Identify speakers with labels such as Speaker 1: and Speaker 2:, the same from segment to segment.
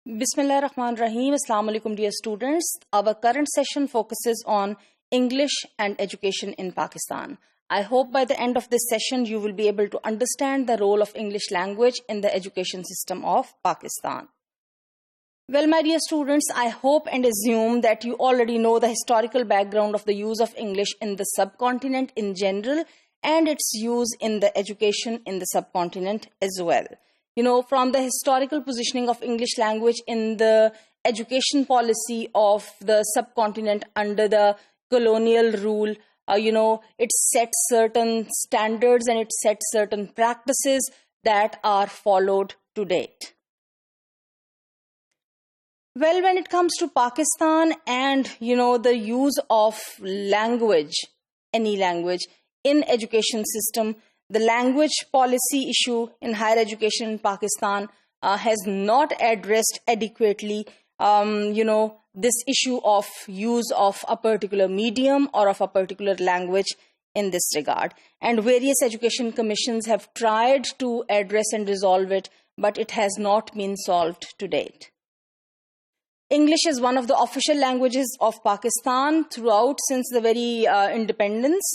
Speaker 1: Bismillah ar-Rahman ar-Rahim. Assalamu alaikum dear students. Our current session focuses on English and education in Pakistan. I hope by the end of this session you will be able to understand the role of English language in the education system of Pakistan. Well, my dear students, I hope and assume that you already know the historical background of the use of English in the subcontinent in general and its use in the education in the subcontinent as well. From the historical positioning of English language in the education policy of the subcontinent under the colonial rule, it set certain standards and it set certain practices that are followed to date. Well, when it comes to Pakistan and, the use of language, any language in education system, the language policy issue in higher education in Pakistan has not addressed adequately, this issue of use of a particular medium or of a particular language in this regard. And various education commissions have tried to address and resolve it, but it has not been solved to date. English is one of the official languages of Pakistan throughout since the very independence.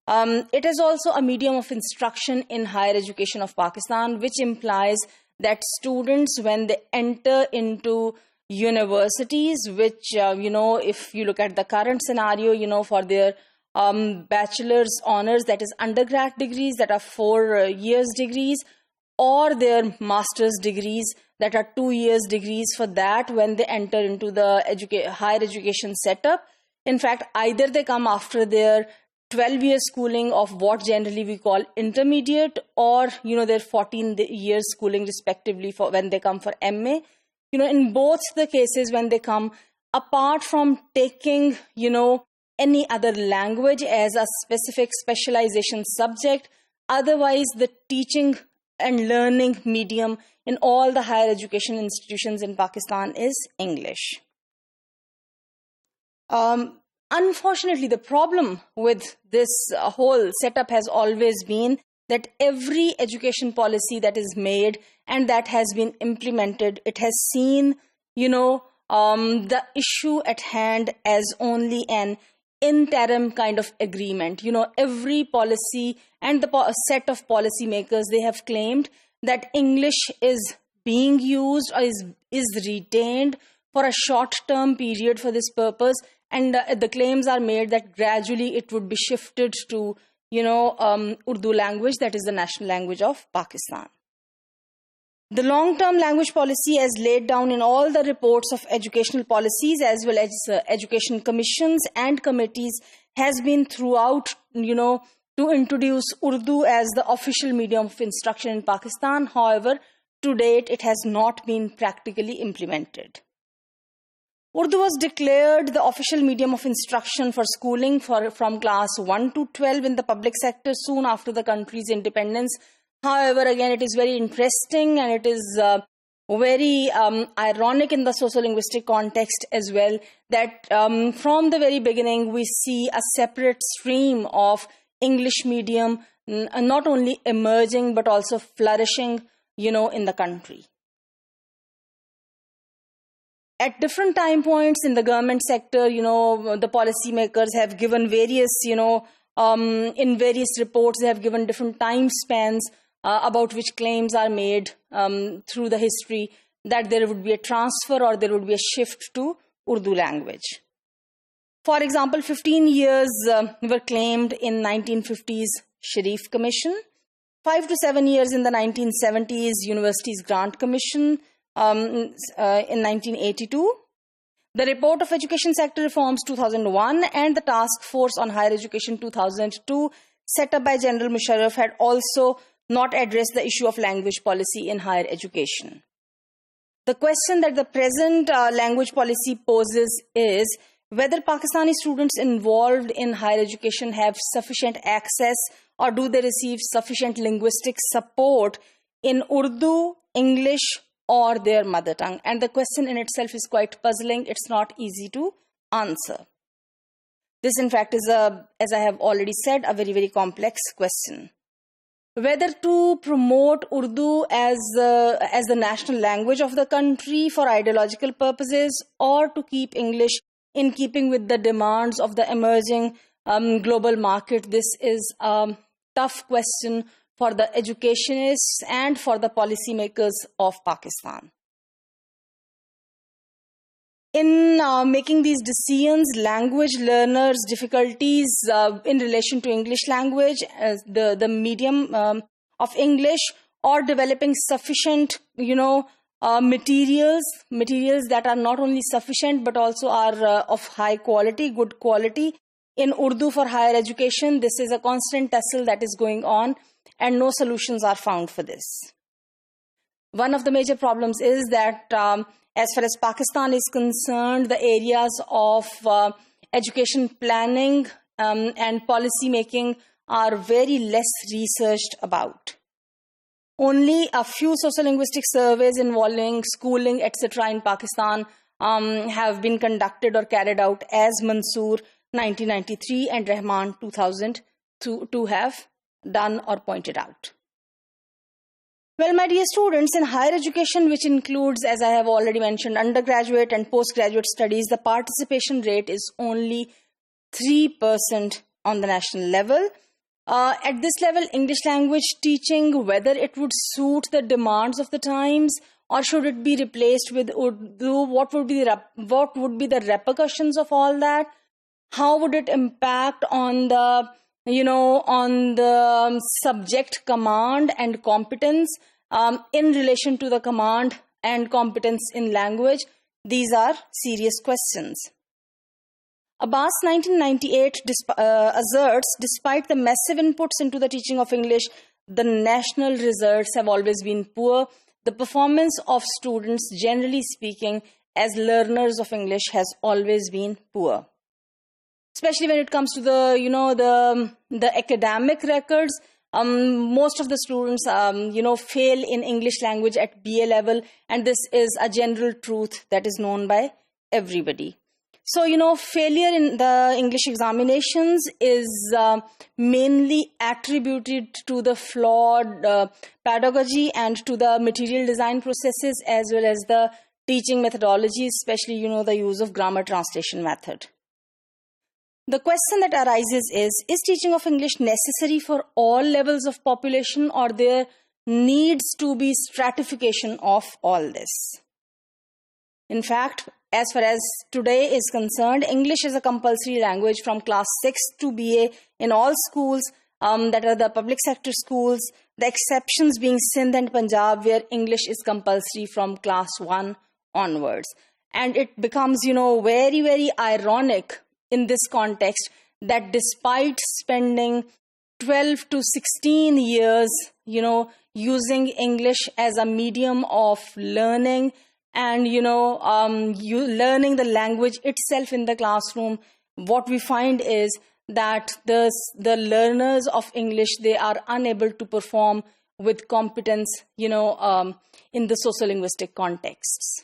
Speaker 1: It is also a medium of instruction in higher education of Pakistan, which implies that students, when they enter into universities, which, if you look at the current scenario, for their bachelor's honors, that is undergrad degrees that are 4 years degrees, or their master's degrees that are 2 years degrees, for that when they enter into the higher education setup. In fact, either they come after their 12-year schooling of what generally we call intermediate, or their 14 years schooling respectively for when they come for MA. In both the cases, when they come, apart from taking any other language as a specific specialization subject, otherwise the teaching and learning medium in all the higher education institutions in Pakistan is English. Unfortunately, the problem with this whole setup has always been that every education policy that is made and that has been implemented, it has seen, the issue at hand as only an interim kind of agreement. Every policy and the set of policymakers, they have claimed that English is being used or is retained for a short-term period for this purpose. And the claims are made that gradually it would be shifted to, Urdu language, that is the national language of Pakistan. The long-term language policy, as laid down in all the reports of educational policies as well as education commissions and committees, has been throughout, to introduce Urdu as the official medium of instruction in Pakistan. However, to date, it has not been practically implemented. Urdu was declared the official medium of instruction for schooling from class 1 to 12 in the public sector soon after the country's independence. However, again, it is very interesting and it is very ironic in the sociolinguistic context as well that from the very beginning we see a separate stream of English medium not only emerging but also flourishing, in the country. At different time points in the government sector, the policymakers have given various, in various reports, they have given different time spans about which claims are made through the history that there would be a transfer or there would be a shift to Urdu language. For example, 15 years were claimed in 1950s Sharif Commission, 5 to 7 years in the 1970s Universities Grant Commission, in 1982, the Report of Education Sector Reforms 2001 and the Task Force on Higher Education 2002 set up by General Musharraf had also not addressed the issue of language policy in higher education. The question that the present language policy poses is whether Pakistani students involved in higher education have sufficient access or do they receive sufficient linguistic support in Urdu, English, or their mother tongue. And the question in itself is quite puzzling. It's not easy to answer. This, in fact, is as I have already said, a very, very complex question. whether to promote Urdu as the national language of the country for ideological purposes, or to keep English in keeping with the demands of the emerging global market. This is a tough question for the educationists and for the policymakers of Pakistan. In making these decisions, language learners' difficulties in relation to English language as the medium of English, or developing sufficient, materials that are not only sufficient but also are of high quality, good quality in Urdu for higher education. This is a constant tussle that is going on, and no solutions are found for this. One of the major problems is that as far as Pakistan is concerned, the areas of education planning and policy making are very less researched about. Only a few sociolinguistic surveys involving schooling, etc. in Pakistan have been conducted or carried out, as Mansoor 1993 and Rahman 2000 to have done or pointed out. Well, my dear students, in higher education, which includes, as I have already mentioned, undergraduate and postgraduate studies, the participation rate is only 3% on the national level. At this level, English language teaching, whether it would suit the demands of the times or should it be replaced with Urdu, what would be the repercussions of all that? How would it impact on the subject command and competence in relation to the command and competence in language? These are serious questions. Abbas 1998 asserts, despite the massive inputs into the teaching of English, the national results have always been poor. The performance of students, generally speaking, as learners of English has always been poor. Especially when it comes to the academic records, most of the students fail in English language at BA level, and this is a general truth that is known by everybody. So failure in the English examinations is mainly attributed to the flawed pedagogy and to the material design processes, as well as the teaching methodology, especially the use of grammar translation method. The question that arises is teaching of English necessary for all levels of population, or there needs to be stratification of all this? In fact, as far as today is concerned, English is a compulsory language from class 6 to BA in all schools that are the public sector schools, the exceptions being Sindh and Punjab, where English is compulsory from class 1 onwards. And it becomes, very, very ironic in this context that despite spending 12 to 16 years, using English as a medium of learning and, learning the language itself in the classroom, what we find is that the learners of English, they are unable to perform with competence, in the sociolinguistic contexts.